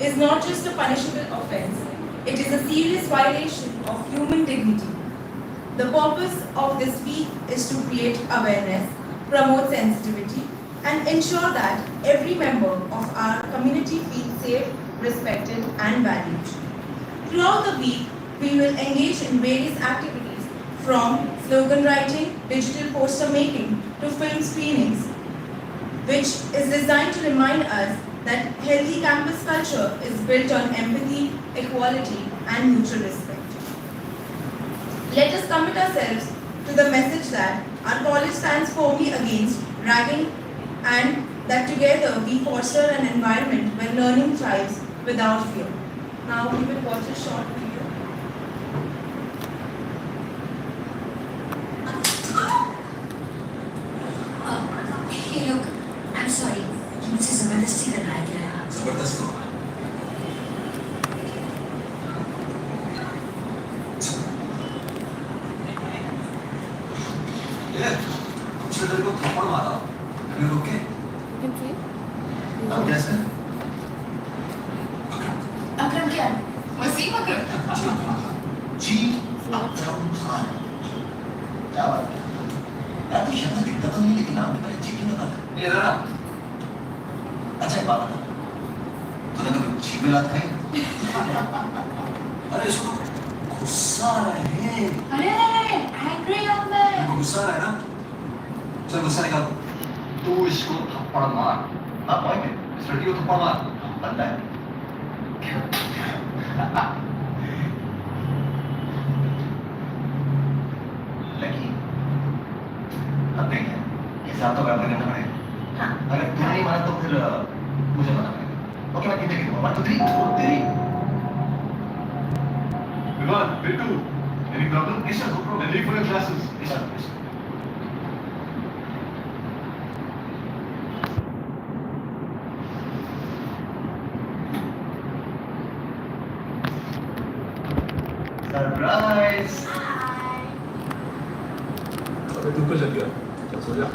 is not just a punishable offense, it is a serious violation of human dignity. The purpose of this week is to create awareness, promote sensitivity, and ensure that every member of our community feels safe, respected, and valued. Throughout the week, we will engage in various activities from slogan writing, digital poster making, to film screenings, which is designed to remind us that healthy campus culture is built on empathy, equality, and mutual respect. Let us commit ourselves to the message that our college stands firmly against ragging and that together we foster an environment where learning thrives without fear. Now we will watch a short video. Hey, look, I'm sorry. मुझसे जबरदस्ती करवाया गया है। जबरदस्त हो ये कुछ तेरे को थप्पड़ मारा अभी रुके अब कैसे अकरम क्या है? वसीम अकरम। जी अकरम खान क्या बात है यार तू शक्ल दिखता तो नहीं लेकिन नाम तो पहले जी क्यों लगा था ये रहा अच्छा एक बात बता तूने कभी जी में लात खाई अरे इसको गुस्सा आ रहा है अरे एंग्री हूँ मैं। गुस्सा आ रहा है ना चल गुस्सा निकाल तू इसको थप्पड़ मार हाँ पॉइंट है इस लड़की को थप्पड़ मार बनता है लकी अब देखें हिसाब तो करने देना पड़ेगा हाँ अगर तू नहीं माना तो फिर मुझे माना पड़ेगा ओके मैं कितने की 1 2 3 तेरी Vivan, Bittu, any problem? yes sir no problem Then leave for your classes. yes sir yes sir surprise अबे तू को लग गया चल सो जा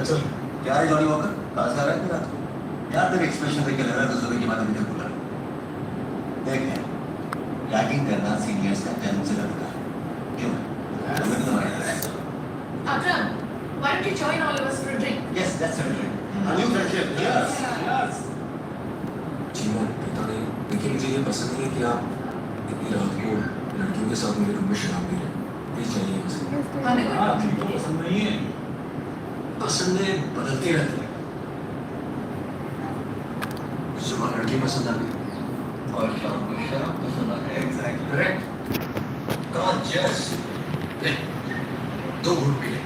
चल क्या है जॉनी वॉकर कहाँ से आ रहा है तेरा यार तेरे एक्सप्रेशन देख के लग रहा है दूसरे की बात मुझे भूला देख यार रैगिंग करना सीनियर्स का जन्म से लगता है क्यों हमें तो हमारे अकरम, why don't you join all of us for a drink? yes that's certainly A new friendship. yes Yes. जीवन पता नहीं लेकिन मुझे ये पसंद नहीं है कि आप इतनी रात को लड़कियों के साथ मेरे रूम में शराब पी रहे हैं प्लीज चाहिए मुझे हमें कोई हाँ ठीक तो पसंद नहीं है पसंदें बदलती रहती हैं सुबह लड़की पसंद आ गई और शाम को शराब पसंद आ गया एग्जैक्टली करेक्ट कौन जस दो घूट पी ले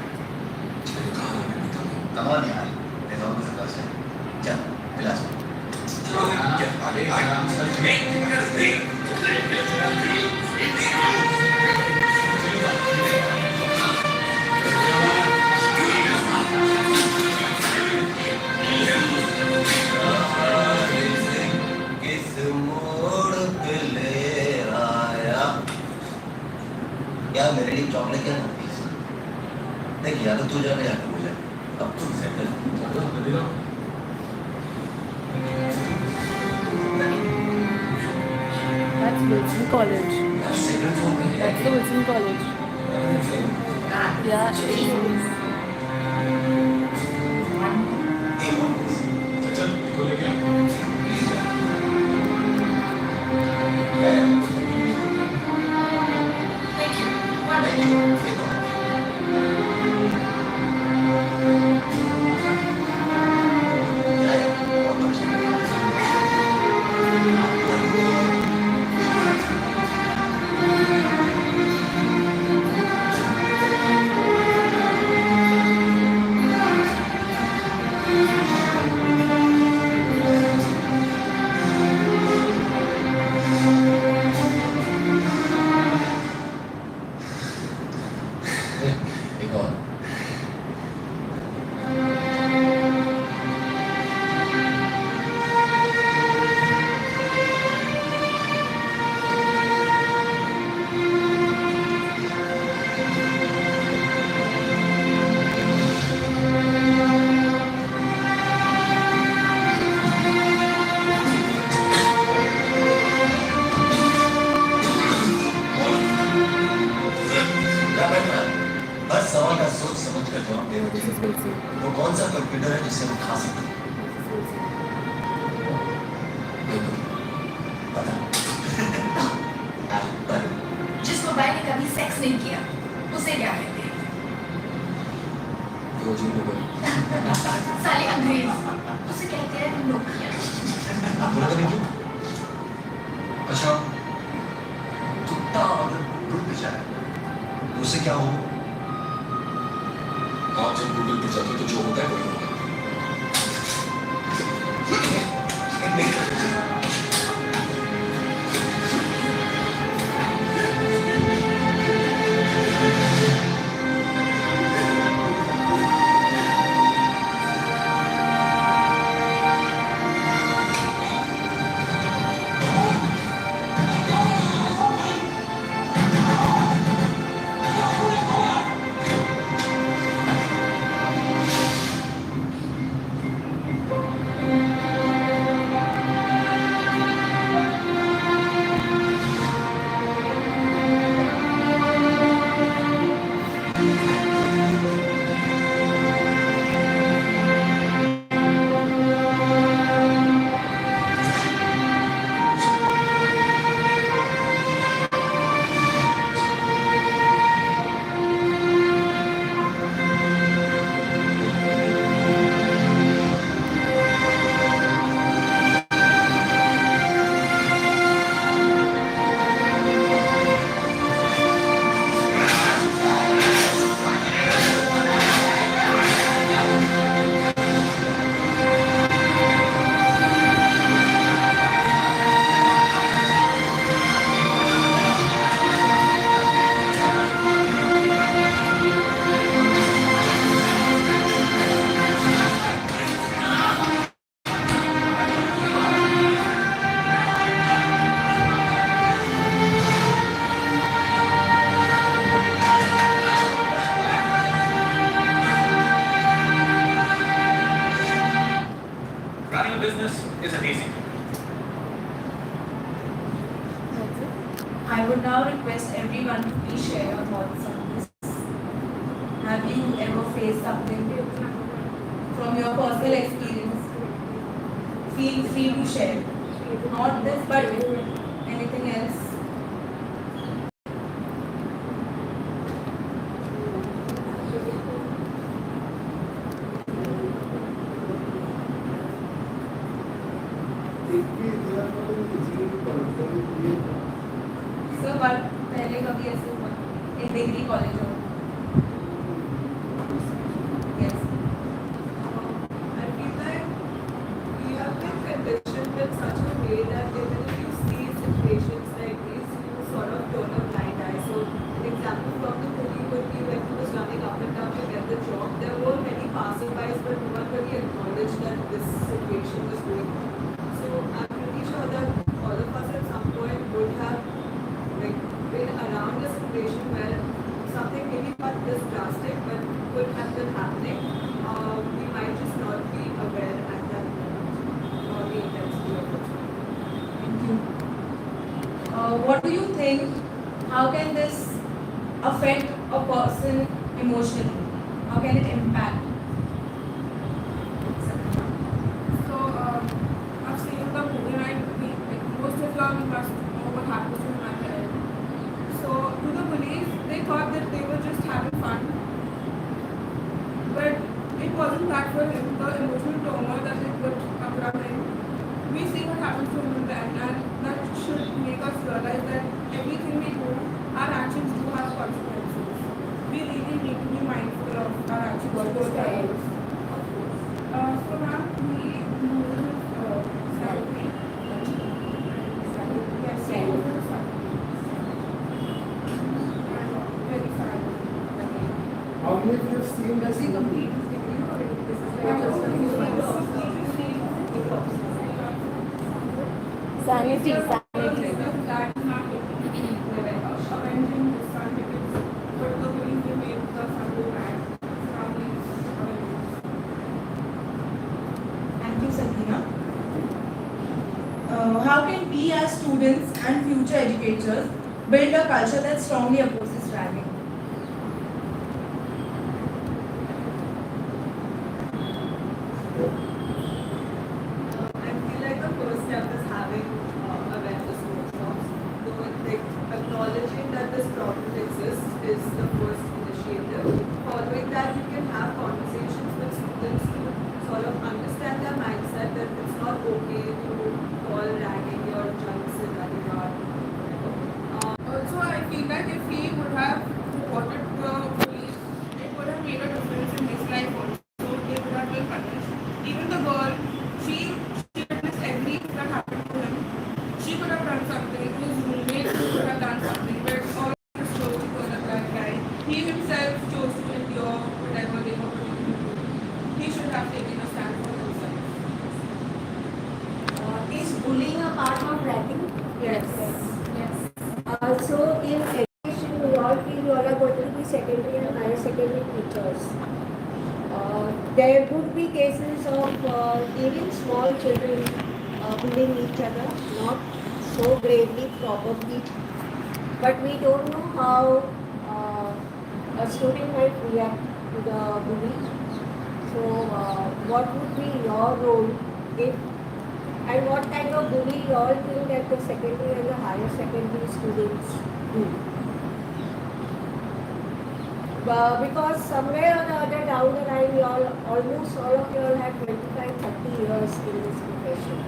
मैंने कहा ना मैं पीता नहीं कमाल यार ऐसा हो सकता है चल पिला चलो क्या आगे आराम से किस मोड़ पे ले आया क्या मेरे लिए चॉकलेट क्या देख या तो तू जाने या तो मुझे अब तुम सेटल चलो बदलो That's Wilson College. Settle phone कर That's the Wilson College. Yeah, it is. चल को लेके आ Thank you. Wonderful. फिल्टर है जिससे हम खा सकते हैं। पता एप्पल। जिस मोबाइल ने कभी सेक्स नहीं किया उसे क्या कहते हैं? रोजी मोबाइल। साले अंग्रेज, उसे कहते हैं नोकिया। बोला तो नहीं क्यों? अच्छा कुत्ता अगर गूगल पे जाए तो उससे क्या होगा? आप जब गूगल पे जाते हो तो जो होता है वही होता है। Running a business isn't easy. I would now request everyone to please share your thoughts on this. Have you ever faced something from your personal experience? Feel free to share. Not this, but anything else. Sir पहले कभी ऐसे हुआ एक degree college हो yes I feel like we have been conditioned in such a way that even if you see situations like this, you sort of turn a blind eye. So, an example from the movie would be when he was running up and down to get the job. There were many passerbys, but no one really acknowledged that this situation was going on. So, I'm pretty sure that all of us at some point would have been around a situation where something maybe not this drastic but could have been happening. We might just not be aware at that moment or the intensity of it. thank you what do you think how can this affect a person emotionally how can it impact So, I've seen the movie right. Most of y'all must know what happens to my parents. So, to the police, they thought that they were just having fun. But it wasn't that for him. The emotional trauma that it put upon him. We see what happens to him in the end, and that should make us realize that everything we do, our actions do have consequences. We really need to be mindful of our actions. What was that? So now we move Saturday. Yes, so very sad. How many of you have seen Does this he movie? complete his degree or this is Sanity, sanity. that avenging his son because but the police they made the son go back. thank you Santina how can we as students and future educators build a culture that strongly opposes ragging teachers. There would be cases of even small children bullying each other, not so gravely probably, but we don't know how a student might react to the bully. So, what would be your role if, and what kind of bully you all think that the secondary and the higher secondary students do? Because somewhere or the other down the line, you all, almost all of you all have 25, 30 years in this profession.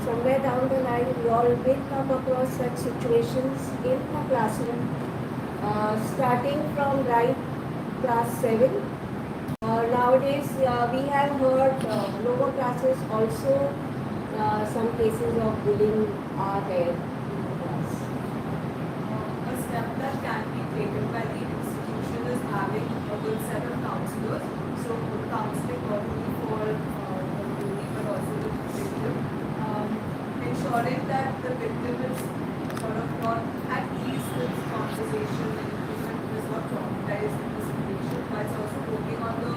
Somewhere down the line, you all will come across such situations in the classroom, starting from right class 7. Nowadays, we have heard lower classes also, some cases of bullying are there in the class. A step that can be taken by the institution is having a good set of counselors. So counseling not only for the bully but also the victim. Ensuring that the victim is sort of not at ease with conversation and is not traumatized in the situation, but it's also working on the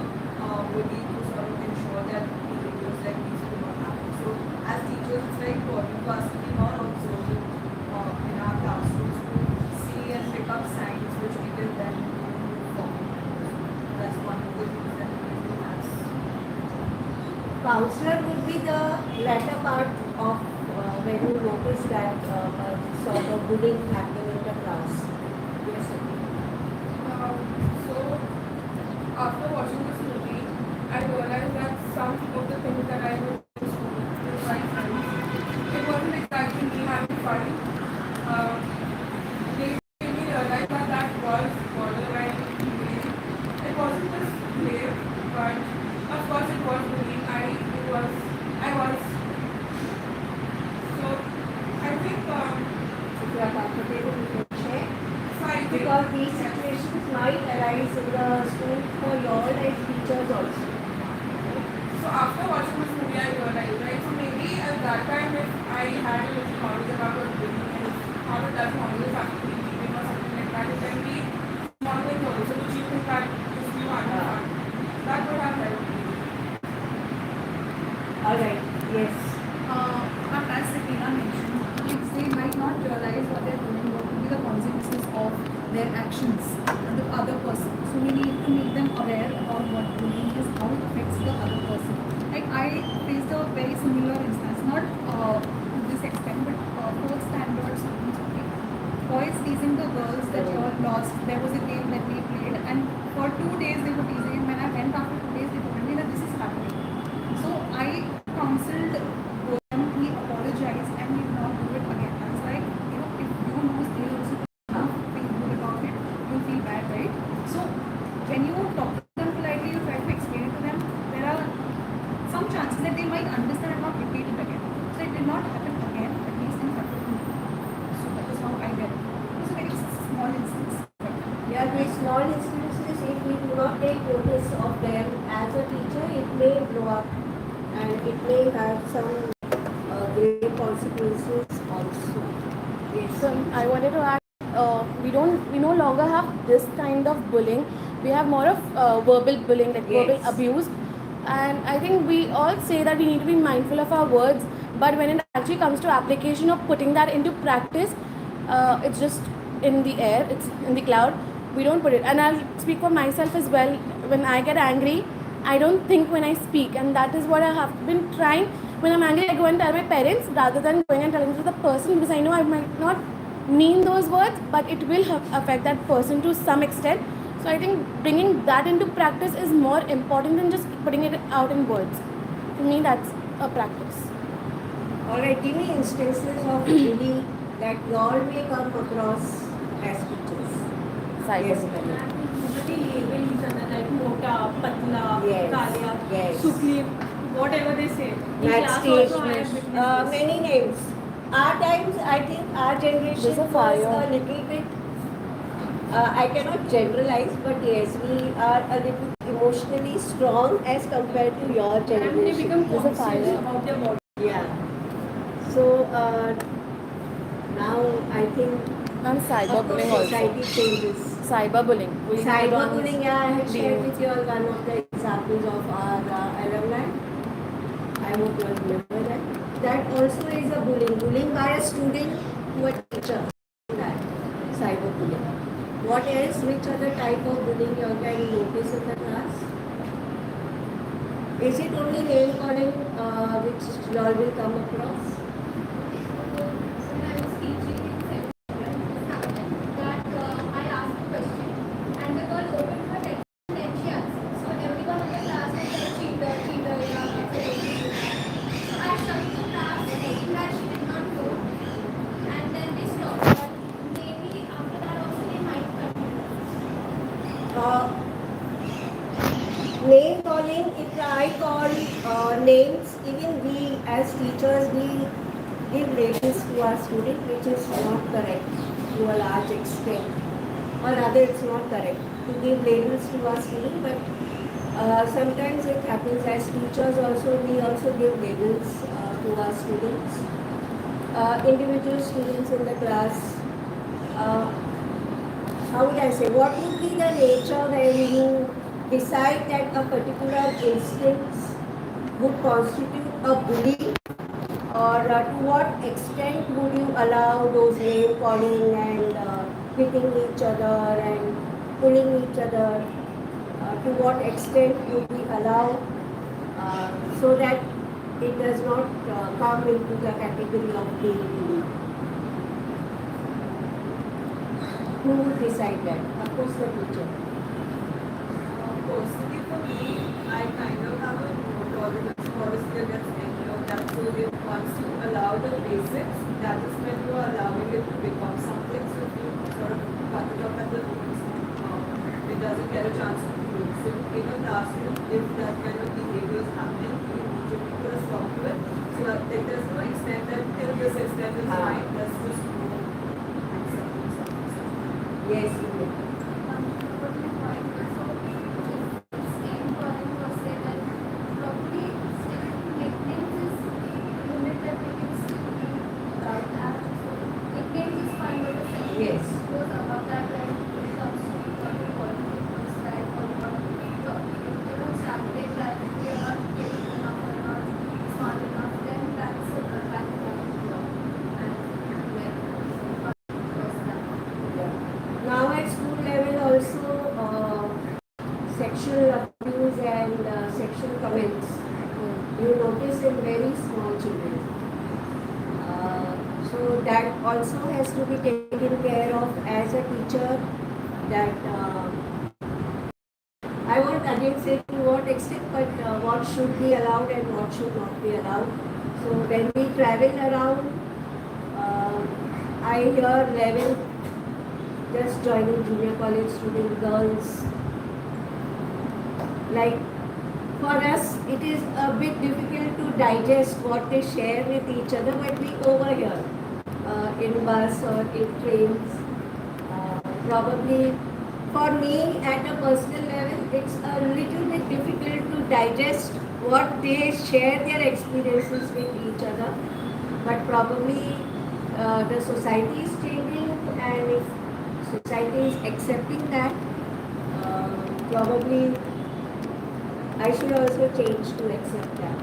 bully to sort of ensure that behaviors like these do not happen. So as teachers, it's very important for us to be more observant in our classrooms to see and pick up signs which we can then move forward. That's one of the things that we can do as. Counselor would be the latter part of when you notice that sort of bullying happening in the class. Yes, sir. So, after watching this movie, I realized that some of the things that I would do with my friends, it wasn't exactly me having fun. They made me realize that that was borderline bullying. It wasn't just grave, but of course it was bullying. I was. So, I think, If you are comfortable, you can share. so I think, Because these situations might arise in the school for you all as teachers also. so after watching this movie, I realized, right? So maybe at that time, if I had a little knowledge about what bullying is, how it does always have to be cheating or something like that, it can be small things also, which you think that is you understand. That would have helped me. Alright, yes. As Sakina mentioned, kids they might not realize what they're doing, what will be the consequences of their actions on the other person. So we need to make them aware about what bullying is, how it affects the other person. Like I faced a very similar instance, not to this extent, but fourth standard students. Okay, boys teasing the girls that you're lost. There was a game that we played, and for 2 days they were teasing. And when I went after 2 days, they told me that this is happening. So I counseled them, we apologized, and we did not do it again. I was like, you know, if you lose, they also feel good about it, you feel bad, right? So when you talk to them politely, you try to explain it to them, there are some chances that they might understand and not repeat it again. So it did not happen again, at least in front of me. So that is how I get it. It was a very small instance. Yeah, these small instances, if we do not take notice of them as a teacher, it may blow up and it may have some grave consequences also. Yes. So I wanted to add, we no longer have this kind of bullying. We have more of verbal bullying, like verbal Yes. abuse. And I think we all say that we need to be mindful of our words, but when it actually comes to application of putting that into practice, it's just in the air, it's in the cloud. We don't put it. And I'll speak for myself as well. When I get angry, I don't think when I speak, and that is what I have been trying. When I'm angry, I go and tell my parents rather than going and telling to the person, because I know I might not mean those words, but it will affect that person to some extent. So I think bringing that into practice is more important than just putting it out in words. To me, that's a practice. Alright, give me instances of bullying that you all may come across as teachers. Yes, madam. Nobody label each other like mota, patla, Yes. kalia, Yes. sukhi, whatever they say. In Math class stage, also I have witnessed this. many names. Our times, I think our generation There's a was fire. a little bit, I cannot generalize, but yes, we are a little emotionally strong as compared to your And they generation. become There's a conscious fire. about their body. Yeah. So now I think And Of cyberbullying course, also. society changes. Cyberbullying. We need on Cyberbullying, yeah, I have shared deal. with you all one of the examples of our alumni. I hope you all remember that. That also is a bullying. Bullying by a student to a teacher. That cyberbullying. What else? Which other type of bullying you all can notice in the class? Is it only name calling which you all will come across? When I was teaching in second year, this happened that I asked a question and the girl opened her text and then she answered. So everyone in the class was like cheater, cheater, yeah, that's a cheater. So I shut the class saying that she did not know and then they stopped. But maybe after that also they might continue. Name calling, if I call names, even we as teachers, we give labels to our student, which is not correct to a large extent. Or rather, it's not correct to give labels to our student, but sometimes it happens as teachers also, we also give labels to our students. Individual students in the class. How would I say, what would be the nature when you decide that a particular instance would constitute a bully, or to what extent would you allow those name calling and hitting each other and pulling each other, to what extent would we allow so that it does not come into the category of being bullied? Who would decide that? Of course, the teacher. Personally, for me, I kind of have a no tolerance policy against any of that. So if once you allow the basics, that is when you are allowing it to become something. So if you sort of cut it up at the roots, it doesn't get a chance to grow. So in a classroom, if that kind of behavior is happening, you immediately put a stop to it. So that there's no extent that till this extent is fine, let's just go accept something. Yes, yes. Now at school level also, sexual abuse and sexual comments you notice in very small children. So that also has to be taken care of as a teacher, that I won't again say to what extent, but what should be allowed and what should not be allowed. So when we travel around, I hear 11 just joining junior college student girls. Like, for us, it is a bit difficult to digest what they share with each other, but we overhear in bus or in trains. Probably for me, at a personal level, it's a little bit difficult to digest what they share their experiences with each other. But probably the society is changing, and if society is accepting that, probably I should also change to accept that.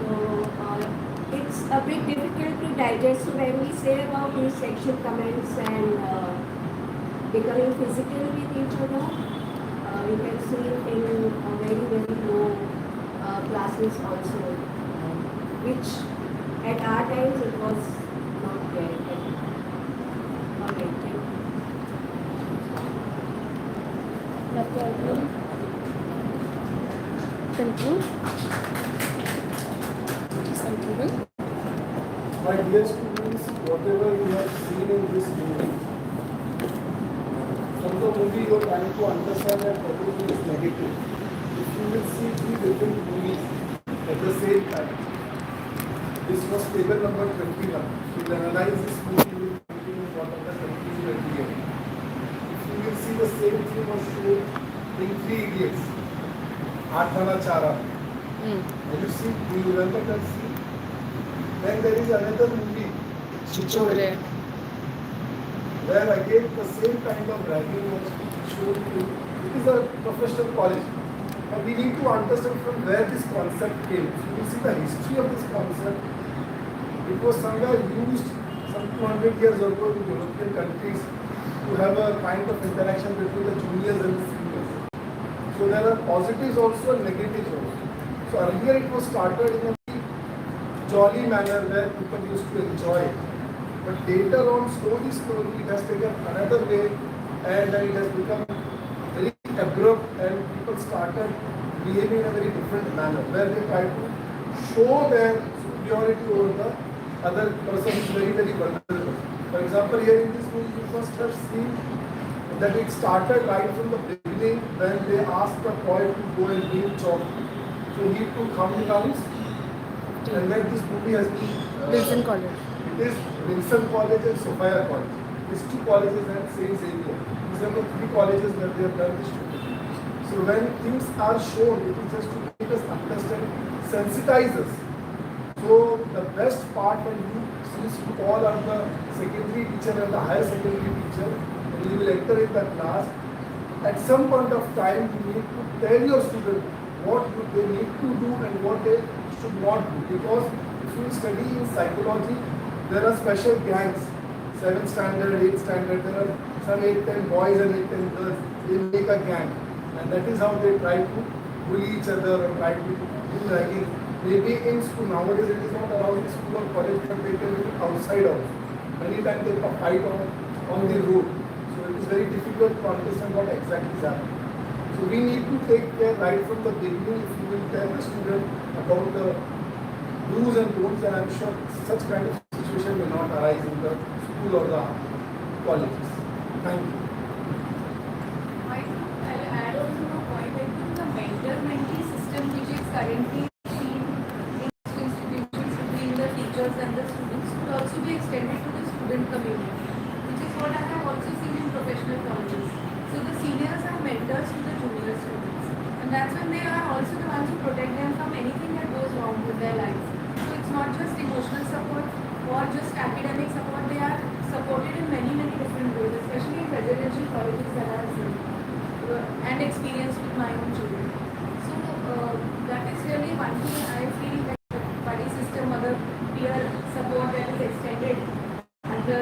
So it's a bit difficult to digest. So when we say about these sexual comments and becoming physical with each other, you can see it in very, very low classes also, which at our times it was not there. Okay, thank you. Conclude. My dear students, whatever you have seen in this movie, from the movie you are trying to understand that everything is negative. If you will see three different movies at the same time, this was table number 21. If you analyze this movie, you will think what are the conclusion at the end. If you will see the same thing was shown in Three Idiots, Athana Chara. Have you seen? Do you remember that scene? Then there is another movie, Chichore. where again the same kind of ragging was shown to, it is a professional college. But we need to understand from where this concept came. So you see the history of this concept. It was somewhere used some 200 years ago in European countries to have a kind of interaction between the juniors and the seniors. So there are positives also and negatives also. So earlier it was started in a jolly manner where people used to enjoy it. But later on, slowly, it has taken another way and then it has become very abrupt and people started behaving in a very different manner where they try to show their superiority over the other person who is very, very vulnerable. For example, here in this movie, you must have seen that it started right from the beginning when they asked the boy to go and bring chalk. So he took how many rounds? And then this movie has been Wilson College. it is Wilson College and Sophia College. These two colleges and Saint Xavier. These are the three colleges where they have done this shooting. So when things are shown, it is just to make us understand, sensitize us. So the best part when you, since you all are the secondary teacher and the higher secondary teacher, and you will enter in that class, at some point of time you need to tell your student what they need to do and what they should not do. Because if you study in psychology, there are special gangs, 7th standard, 8th standard, there are some 8-10 boys and 8-10 girls, they make a gang. And that is how they try to bully each other or try to do ragging. Maybe in school, nowadays it is not allowed in school or college, but they can do it outside also. Many times they fight on the road. So it is very difficult to understand what exactly is happening. So we need to take care right from the beginning if you will tell the student about the do's and don'ts, and I'm sure such kind of situation will not arise in the school or the colleges. Thank you. I'll add on to the point. I think the mentor-mentee system which is currently seen in institutions between the teachers and the students could also be extended to the student community, which is what I have also seen in professional colleges. So the seniors are mentors to the junior students, and that's when they are also the ones who protect them from anything that goes wrong with their lives. So it's not just emotional support or just academic support, they are supported in many, many different ways, especially in residential colleges that I have seen and experienced with my own children. So that is really one thing I feel that the buddy system or the peer support that is extended under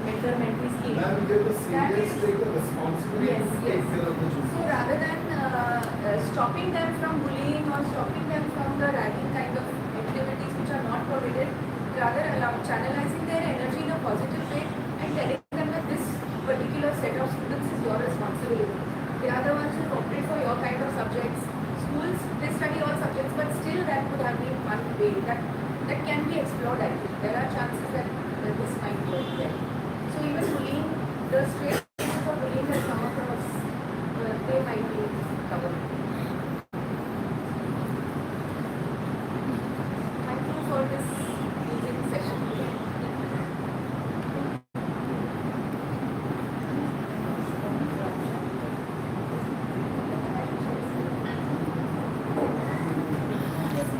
mentor-mentee scheme. Ma'am, they the seniors take the responsibility Yes, to yes. take care of the children. So rather than stopping them from bullying or stopping them from the ragging kind of activities which are not prohibited, rather channelizing their energy in a positive way and telling them that this particular set of students is your responsibility. They are the ones who operate for your kind of subjects. Schools, they study all subjects, but still that could have been one way that can be explored. I think there are chances that this might work there. So even bullying, the straight